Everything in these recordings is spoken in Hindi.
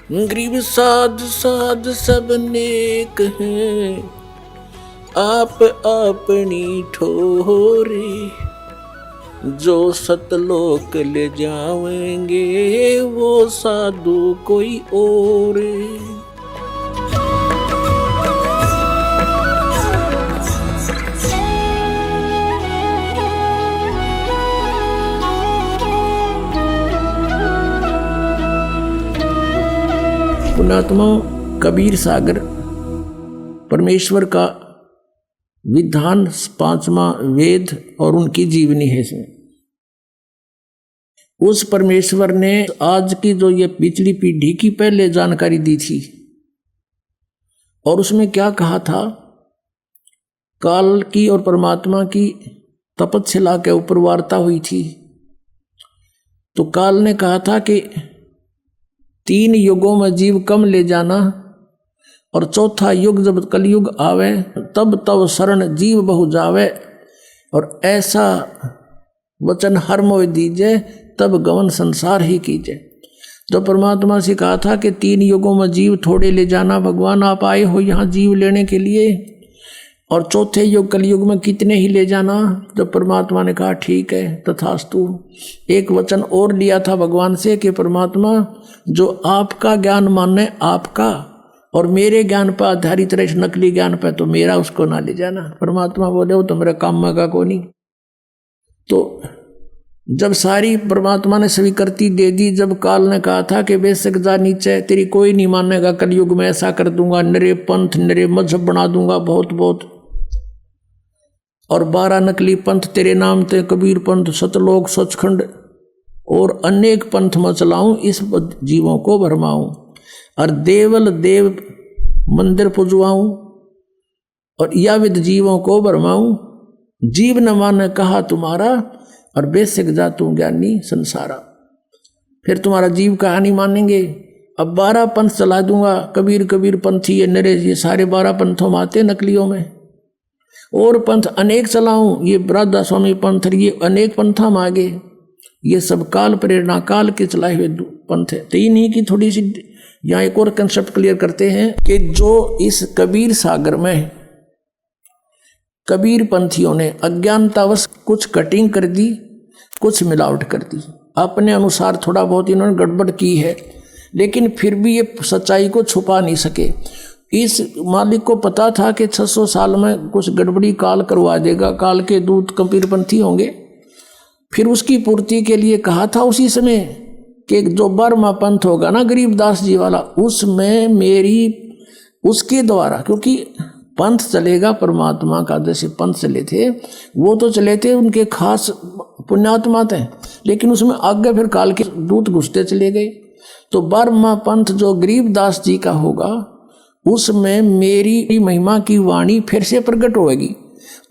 गरीब साध साध सब नेक हैं, आप अपनी ठोरे, जो सतलोक ले जाएंगे वो साधु कोई और। पुण्यात्मा कबीर सागर परमेश्वर का विधान 5वां वेद और उनकी जीवनी है। इसमें उस परमेश्वर ने आज की जो ये पिछली पीढ़ी की पहले जानकारी दी थी, और उसमें क्या कहा था, काल की और परमात्मा की तपस्या के ऊपर वार्ता हुई थी। तो काल ने कहा था कि 3 युगों में जीव कम ले जाना, और चौथा युग जब कलयुग आवे तब तब शरण जीव बहु जावे, और ऐसा वचन हर मोह दीजे तब गवन संसार ही कीजिए। जो परमात्मा से कहा था कि 3 युगों में जीव थोड़े ले जाना, भगवान आप आए हो यहाँ जीव लेने के लिए, और चौथे युग कलयुग में कितने ही ले जाना। जब परमात्मा ने कहा ठीक है तथास्तु, एक वचन और लिया था भगवान से कि परमात्मा जो आपका ज्ञान माने आपका, और मेरे ज्ञान पर आधारित रहे, नकली ज्ञान पर तो मेरा उसको ना ले जाना। परमात्मा बोले वो तो मेरा काम का को नहीं। तो जब सारी परमात्मा ने स्वीकृति दे दी, जब काल ने कहा था कि बेशक जा नीचे, तेरी कोई नहीं मानेगा, कलयुग में ऐसा कर दूंगा, नरे पंथ नरे मजहब बना दूंगा बहुत बहुत, और 12 नकली पंथ तेरे नाम ते, कबीर पंथ, सतलोक, सचखंड और अनेक पंथ में चलाऊं, इस जीवों को भरमाऊं, और देवल देव मंदिर पुजवाऊं, और याविद जीवों को भरमाऊं। जीव न माने कहा तुम्हारा, और बेशक जा तू ज्ञानी संसारा। फिर तुम्हारा जीव कहानी मानेंगे। अब 12 पंथ चला दूंगा, कबीर कबीर पंथी ये नरे, ये सारे 12 पंथों में आते नकलियों में, और पंथ अनेक चलाऊं, ये राधा स्वामी पंथ, ये अनेक पंथा में आगे, ये सब काल प्रेरणा काल के चलाए हुए पंथ है। तो इन्हीं की थोड़ी सी यहाँ एक और कंसेप्ट क्लियर करते हैं कि जो इस कबीर सागर में कबीर पंथियों ने अज्ञानतावश कुछ कटिंग कर दी, कुछ मिलावट कर दी, अपने अनुसार थोड़ा बहुत इन्होंने गड़बड़ की है, लेकिन फिर भी ये सच्चाई को छुपा नहीं सके। इस मालिक को पता था कि 600 साल में कुछ गड़बड़ी काल करवा देगा, काल के दूत कबीरपंथी होंगे। फिर उसकी पूर्ति के लिए कहा था उसी समय कि जो बर्मा पंथ होगा ना गरीबदास जी वाला, उसमें मेरी उसके द्वारा, क्योंकि पंथ चलेगा परमात्मा का, जैसे पंथ चले थे वो तो चले थे उनके खास पुण्यात्मा थे, लेकिन उसमें आगे फिर काल के दूत घुसते चले गए। तो बर्मा पंथ जो गरीबदास जी का होगा, उसमें मेरी महिमा की वाणी फिर से प्रकट होगी,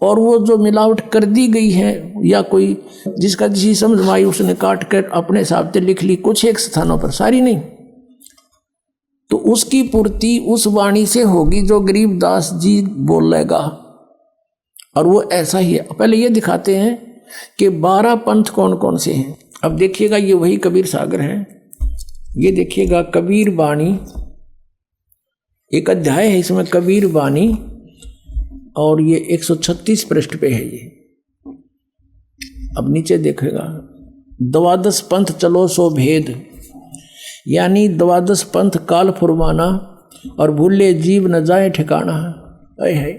और वो जो मिलावट कर दी गई है या कोई जिसका जिसी समझ में आई उसने काट कर अपने हिसाब से लिख ली, कुछ एक स्थानों पर, सारी नहीं, तो उसकी पूर्ति उस वाणी से होगी जो गरीबदास जी बोलेगा। और वो ऐसा ही है। पहले ये दिखाते हैं कि 12 पंथ कौन कौन से हैं। अब देखिएगा ये वही कबीर सागर है। ये देखिएगा कबीर बाणी, एक अध्याय है इसमें कबीर बाणी, और ये 136 पृष्ठ पे है ये। अब नीचे देखेगा 12 पंथ चलो सो भेद, यानी 12 पंथ काल फुरमाना, और भूले जीव न जाए ठिकाना है।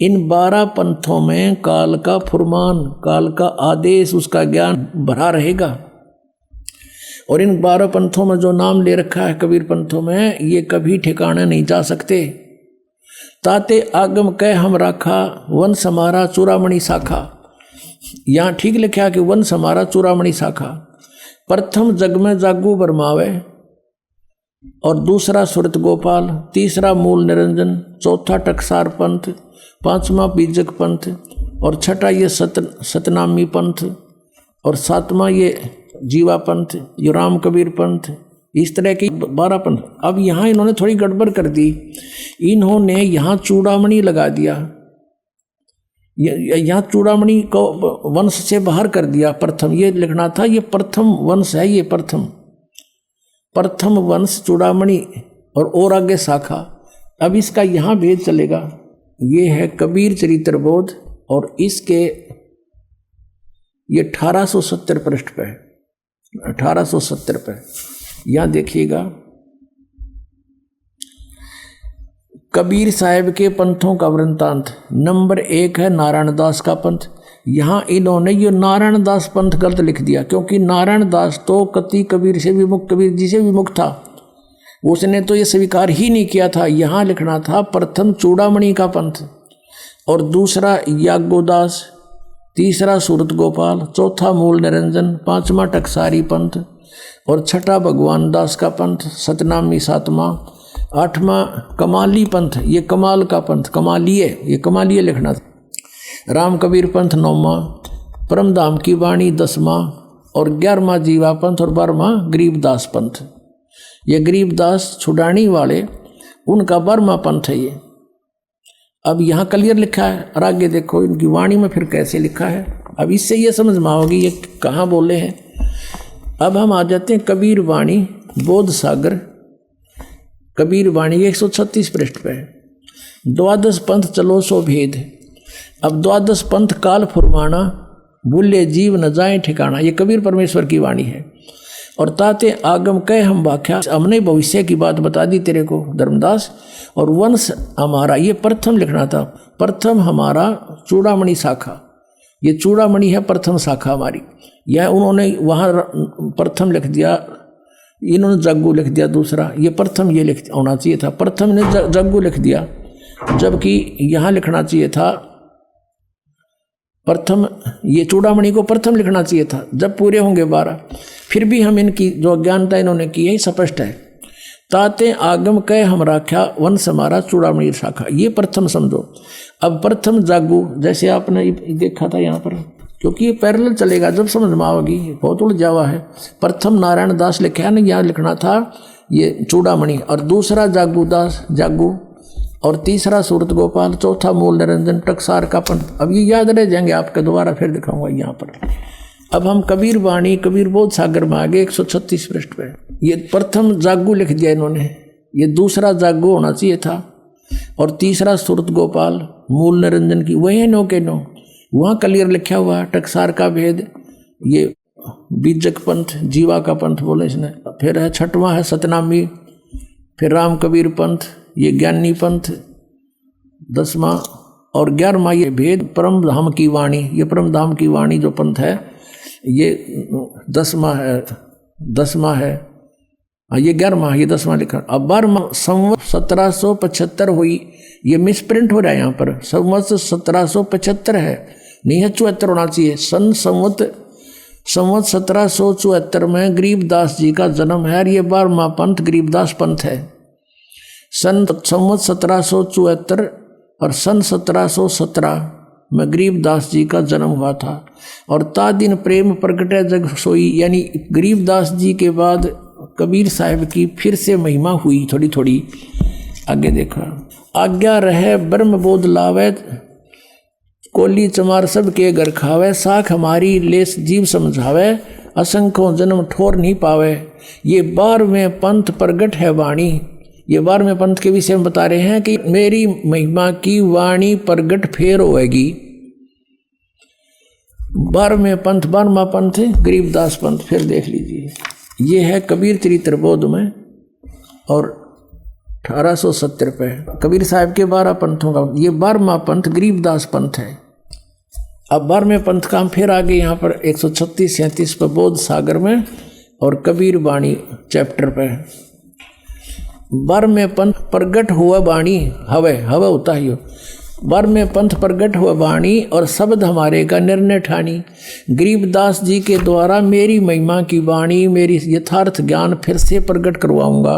इन 12 पंथों में काल का फुरमान, काल का आदेश, उसका ज्ञान भरा रहेगा। और इन 12 पंथों में जो नाम ले रखा है कबीर पंथों में, ये कभी ठिकाने नहीं जा सकते। ताते आगम कह हम राखा, वन समारा चूड़ामणि शाखा। यहाँ ठीक लिखा कि वन समारा चूड़ामणि शाखा। प्रथम जग में जागू बरमावे, और दूसरा सुरत गोपाल, तीसरा मूल निरंजन, चौथा टकसार पंथ, 5वां बीजक पंथ, और छठा ये सतनामी पंथ, और 7वां ये जीवा पंथ, ये राम कबीर पंथ। इस तरह की 12 पंथ। अब यहाँ इन्होंने थोड़ी गड़बड़ कर दी, इन्होंने यहाँ चूड़ामणि लगा दिया, यहाँ चूड़ामणि को वंश से बाहर कर दिया। प्रथम ये लिखना था, ये प्रथम वंश है, ये प्रथम, प्रथम वंश चूड़ामणि और आगे शाखा। अब इसका यहाँ भेद चलेगा। ये है कबीर चरित्र बोध और इसके ये 1870 पृष्ठ पे है, 1870 पे। यहाँ देखिएगा कबीर साहब के पंथों का वृंतांत। नंबर 1 है नारायण दास का पंथ। यहाँ इन्होंने ये नारायण दास पंथ गलत लिख दिया, क्योंकि नारायण दास तो कति कबीर से विमुख, कबीर जी से विमुख था, उसने तो ये स्वीकार ही नहीं किया था। यहाँ लिखना था प्रथम चूड़ामणि का पंथ और दूसरा याज्ञोदास, तीसरा सूरत गोपाल, चौथा मूल निरंजन, पांचवा टकसारी पंथ और छठा भगवान दास का पंथ, सतनामी सातवां, आठवां कमाली पंथ, ये कमाल का पंथ, कमालिये, ये कमालिये लिखना था। राम कबीर पंथ 9वां, परमधाम की वाणी 10वां और 11वां जीवा पंथ और 12वां गरीबदास पंथ। ये गरीबदास छुड़ानी वाले उनका 12वां पंथ है ये। अब यहाँ क्लियर लिखा है और आगे देखो इनकी वाणी में फिर कैसे लिखा है। अब इससे ये समझ में आओगी ये कहाँ बोले हैं। अब हम आ जाते हैं कबीर वाणी बोध सागर। कबीर वाणी 136 पृष्ठ पे है। द्वादश पंथ चलो सो भेद। अब द्वादश पंथ काल फुरमाना, भूले जीव न जाए ठिकाना, ये कबीर परमेश्वर की वाणी है। और ताते आगम कह हम व्याख्या, हमने भविष्य की बात बता दी तेरे को धर्मदास। और वंश हमारा, ये प्रथम लिखना था, प्रथम हमारा चूड़ामणि शाखा, ये चूड़ामणि है प्रथम शाखा हमारी। यह उन्होंने वहाँ प्रथम लिख दिया, इन्होंने जग्गू लिख दिया दूसरा, ये प्रथम ये लिख होना चाहिए था, प्रथम ने जग्गू लिख दिया, जबकि यहाँ लिखना चाहिए था प्रथम, ये चूड़ामणि को प्रथम लिखना चाहिए था जब पूरे होंगे 12। फिर भी हम इनकी जो अज्ञानता इन्होंने की है स्पष्ट है। ताते आगम कह हम राख्या, वंश हमारा चूड़ामणि शाखा, ये प्रथम समझो। अब प्रथम जागू जैसे आपने देखा था यहाँ पर, क्योंकि ये पैरेलल चलेगा, जब समझ में आओगी, बहुत उलझा हुआ है। प्रथम नारायण दास लिखा है ना, यहाँ लिखना था ये चूड़ामणि, और दूसरा जागू दास जागू, और तीसरा सूरत गोपाल, चौथा मूल निरंजन, टकसार का पंथ। अब ये याद रह जाएंगे आपके, दोबारा फिर दिखाऊंगा यहाँ पर। अब हम कबीर वाणी कबीर बोध सागर में आगे 136 पृष्ठ पे। ये प्रथम जागू लिख दिया इन्होंने, ये दूसरा जागू होना चाहिए था, और तीसरा सूरत गोपाल मूल निरंजन की, वही है नो के नो, वहाँ क्लियर लिखा हुआ टकसार का भेद, ये बीजक पंथ जीवा का पंथ बोले इसने। फिर है छठवां है सतनामी, फिर राम कबीर पंथ, ये ज्ञानी पंथ 10वां, और 11वां ये भेद परम धाम की वाणी, ये परम धाम की वाणी जो पंथ है ये 10वां है, 10वां है, ये 11वां, ये 10वां लिखा। अब 12वां संवत 1775 हुई, ये मिसप्रिंट हो रहा है यहाँ पर, संवत 1775 है, नहीं है 74 होना चाहिए। संवत 1774 में गरीबदास जी का जन्म है, ये 12वां पंथ गरीबदास पंथ है। संवत 1774 और सन 1717 में गरीबदास जी का जन्म हुआ था। और ता दिन प्रेम प्रगटे जग सोई, यानी गरीबदास जी के बाद कबीर साहब की फिर से महिमा हुई थोड़ी थोड़ी। आगे देखा, आज्ञा रहे ब्रह्म बोध लावे, कोली चमार सब के घर खावे, साख हमारी लेस जीव समझावे, असंख्यों जन्म ठोर नहीं पावे। ये 12वें पंथ प्रगट है वाणी, ये 12वें पंथ के विषय में बता रहे हैं कि मेरी महिमा की वाणी प्रगट फेर होएगी। 12वें पंथ 12वां पंथ गरीबदास पंथ, फिर देख लीजिए, ये है कबीर चरित्र बोध में और 1870 पे कबीर साहब के 12 पंथों का, ये 12वां पंथ गरीबदास पंथ है। अब 12वें पंथ का हम फिर आगे यहाँ पर 136-37 पर बोध सागर में और कबीर वाणी चैप्टर पे 12वें पंथ प्रगट हुआ वाणी, हवे होता ही 12वें पंथ प्रगट हुआ वाणी और शब्द हमारे का निर्णय ठानी। गरीबदास जी के द्वारा मेरी महिमा की वाणी, मेरी यथार्थ ज्ञान फिर से प्रकट करवाऊंगा।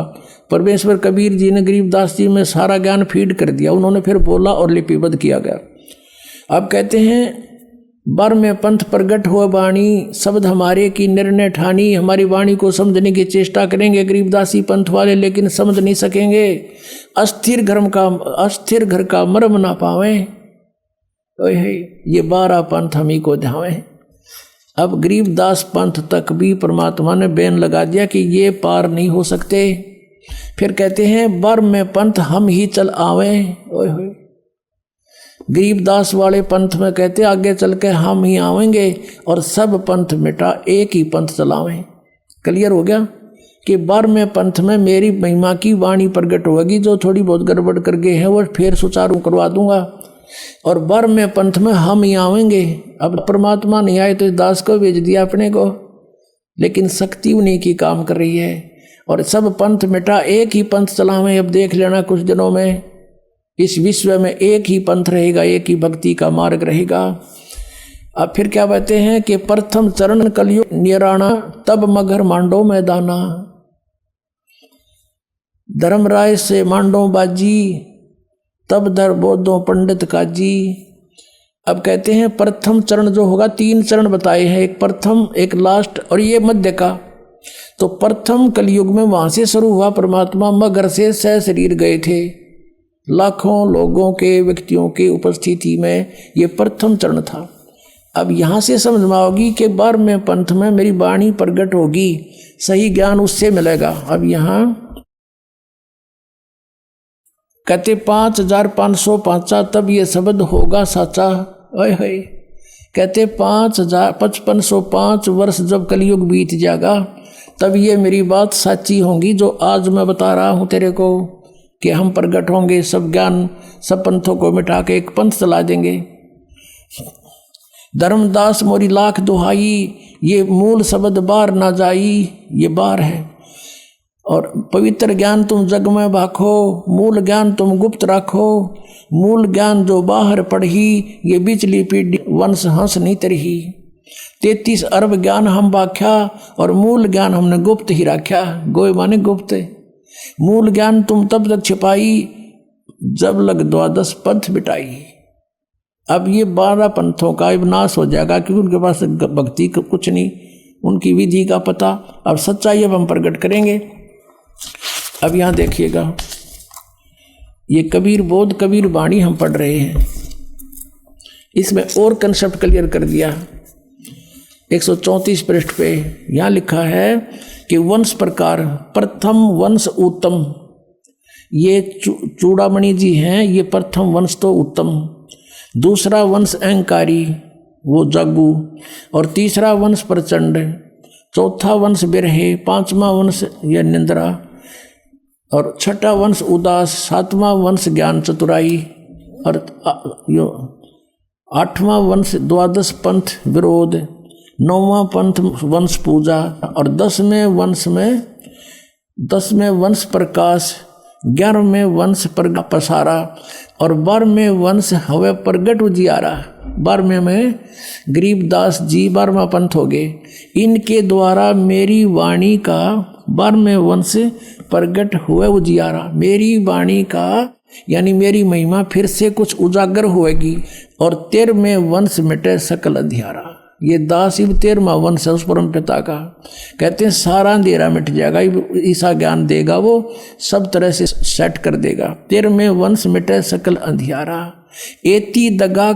परमेश्वर कबीर जी ने गरीबदास जी में सारा ज्ञान फीड कर दिया, उन्होंने फिर बोला और लिपिबद्ध किया गया। अब कहते हैं 12वें पंथ प्रगट हुआ वाणी, शब्द हमारे की निर्णय ठानी। हमारी वाणी को समझने की चेष्टा करेंगे गरीबदासी पंथ वाले, लेकिन समझ नहीं सकेंगे। अस्थिर घर का मर्म ना पावे, ये 12 पंथ हम ही को ध्यावे। अब गरीबदास पंथ तक भी परमात्मा ने बैन लगा दिया कि ये पार नहीं हो सकते। फिर कहते हैं बर में पंथ हम ही चल आवे। ओए होए, गरीबदास वाले पंथ में कहते आगे चल के हम ही आवेंगे और सब पंथ मिटा एक ही पंथ चलावें। क्लियर हो गया कि बार में पंथ में मेरी महिमा की वाणी प्रकट होगी, जो थोड़ी बहुत गड़बड़ कर गए हैं वो फिर सुचारू करवा दूंगा, और बार में पंथ में हम ही आवेंगे। अब परमात्मा नहीं आए तो इस दास को भेज दिया अपने को, लेकिन शक्ति उन्हीं की काम कर रही है और सब पंथ मिटा एक ही पंथ चलावें। अब देख लेना कुछ दिनों में इस विश्व में एक ही पंथ रहेगा, एक ही भक्ति का मार्ग रहेगा। अब फिर क्या कहते हैं कि प्रथम चरण कलयुग निराणा, तब मगर मांडो मैदाना। धर्मराय से मांडो बाजी, तब धर बोधो पंडित काजी। अब कहते हैं प्रथम चरण जो होगा, 3 चरण बताए हैं, एक प्रथम एक लास्ट और ये मध्य का। तो प्रथम कलयुग में वहां से शुरू हुआ, परमात्मा मगर से सह शरीर गए थे, लाखों लोगों के व्यक्तियों के उपस्थिति में, ये प्रथम चरण था। अब यहाँ से समझ में आओगी कि बार में पंथ में मेरी वाणी प्रकट होगी, सही ज्ञान उससे मिलेगा। अब यहाँ कहते 5505 तब ये शब्द होगा साचा। ओए होए, कहते 5505 वर्ष जब कलयुग बीत जाएगा तब ये मेरी बात सच्ची होगी जो आज मैं बता रहा हूँ तेरे को, कि हम प्रकट होंगे, सब ज्ञान सब पंथों को मिटा के एक पंथ चला देंगे। धर्मदास मोरी लाख दुहाई, ये मूल शब्द बार ना जाई, ये बार है। और पवित्र ज्ञान तुम जग में भाखो, मूल ज्ञान तुम गुप्त राखो, मूल ज्ञान जो बाहर पढ़ी, ये बिचली पीढ़ी वंश हंस नहीं तरही। 33 अरब ज्ञान हम बाख्या और मूल ज्ञान हमने गुप्त ही रखा। गोय माने गुप्त। मूल ज्ञान तुम तब तक छिपाई जब लग 12 पंथ बिटाई। अब ये 12 पंथों का विनाश हो जाएगा, क्योंकि उनके पास भक्ति का कुछ नहीं, उनकी विधि का पता। अब सच्चाई अब हम प्रकट करेंगे। अब यहाँ देखिएगा, ये कबीर बोध कबीर वाणी हम पढ़ रहे हैं, इसमें और कंसेप्ट क्लियर कर दिया। 134 पृष्ठ पे यहाँ लिखा है कि वंश प्रकार, प्रथम वंश उत्तम, ये चूड़ामणि जी हैं, ये प्रथम वंश तो उत्तम। दूसरा वंश अहंकारी, वो जागू, और तीसरा वंश प्रचंड, चौथा वंश बिरहे, 5वां वंश या निंद्रा, और 6ठा वंश उदास, 7वां वंश ज्ञान चतुराई, और 8वां वंश 12 पंथ विरोध, 9वां पंथ वंश पूजा, और 10वें वंश प्रकाश, 11वें वंश पसारा, और 12वें वंश हवे प्रगट उजियारा। 12वें में गरीबदास जी 12वां पंथ हो गए। इनके द्वारा मेरी वाणी का 12वें वंश प्रगट हुए उजियारा। मेरी वाणी का यानी मेरी महिमा फिर से कुछ उजागर होएगी, और 13वें वंश मिटे सकल अंधियारा। ये दास इब 13वां वंश है उस परम पिता का। कहते हैं सारा अंधेरा मिट जाएगा, ईसा ज्ञान देगा, वो सब तरह से सेट कर देगा। 13वें वंश मिटे सकल अंधियारा, एती दगा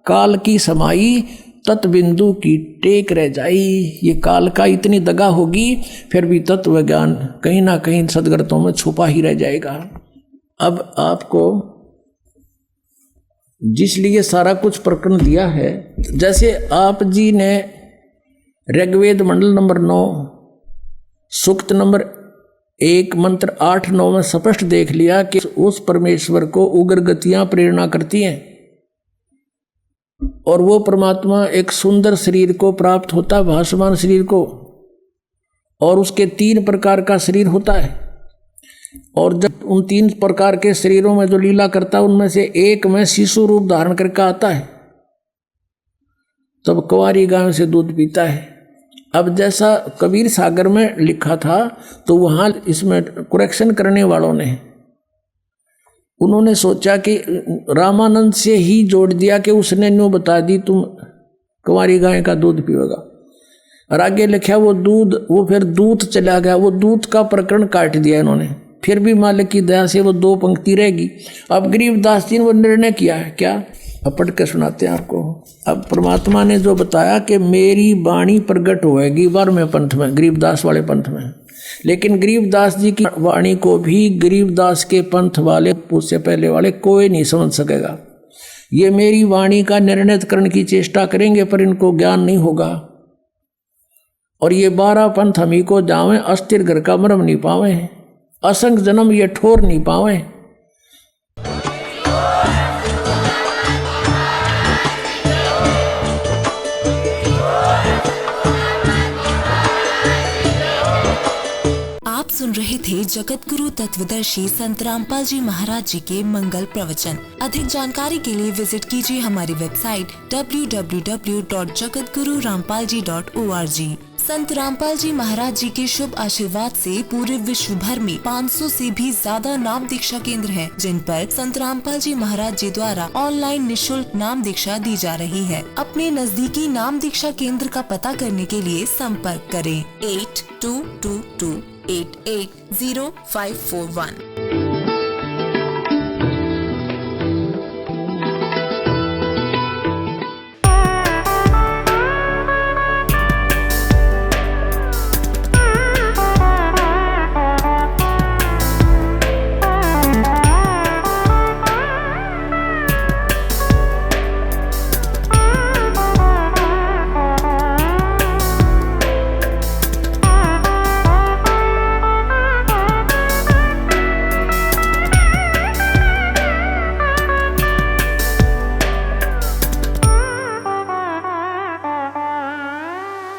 काल की समाई, तत्बिंदु की टेक रह जाई। ये काल का इतनी दगा होगी, फिर भी तत्व ज्ञान कहीं ना कहीं सदगर्तों में छुपा ही रह जाएगा। अब आपको जिसलिए सारा कुछ प्रकरण दिया है, जैसे आप जी ने ऋग्वेद मंडल नंबर 9 सूक्त नंबर 1 मंत्र 8-9 में स्पष्ट देख लिया कि उस परमेश्वर को उग्र गतियां प्रेरणा करती हैं, और वो परमात्मा एक सुंदर शरीर को प्राप्त होता है, भासमान शरीर को, और उसके 3 प्रकार का शरीर होता है। और जब उन 3 प्रकार के शरीरों में जो लीला करता है, उनमें से एक में शिशु रूप धारण करके आता है, तब कुंवारी गाय से दूध पीता है। अब जैसा कबीर सागर में लिखा था, तो वहाँ इसमें करेक्शन करने वालों ने उन्होंने सोचा कि रामानंद से ही जोड़ दिया कि उसने न्यू बता दी तुम कुंवारी गाय का दूध पिएगा, और आगे लिखा वो दूध, वो फिर दूध चला गया, वो दूध का प्रकरण काट दिया इन्होंने। फिर भी मालिक की दया से वो 2 पंक्ति रहेगी। अब गरीबदास जी ने वो निर्णय किया है क्या अब पढ़ के सुनाते हैं आपको। अब परमात्मा ने जो बताया कि मेरी वाणी प्रकट होएगी 12वें पंथ में, गरीबदास वाले पंथ में, लेकिन गरीबदास जी की वाणी को भी गरीबदास के पंथ वाले, उससे पहले वाले कोई नहीं समझ सकेगा। ये मेरी वाणी का निर्णय करने की चेष्टा करेंगे पर इनको ज्ञान नहीं होगा। और ये 12 पंथ हम ही को जावे, अस्थिर घर का मरम नहीं पावे, असंग जन्म ये ठोर नहीं पावे। सुन रहे थे जगत गुरु तत्वदर्शी संत रामपाल जी महाराज जी के मंगल प्रवचन। अधिक जानकारी के लिए विजिट कीजिए हमारी वेबसाइट www.jagatgururampalji.org। संत रामपाल जी महाराज जी के शुभ आशीर्वाद से पूरे विश्व भर में 500 से भी ज्यादा नाम दीक्षा केंद्र हैं, जिन पर संत रामपाल जी महाराज जी द्वारा ऑनलाइन निशुल्क नाम दीक्षा दी जा रही है। अपने नजदीकी नाम दीक्षा केंद्र का पता करने के लिए संपर्क करें 8222880541।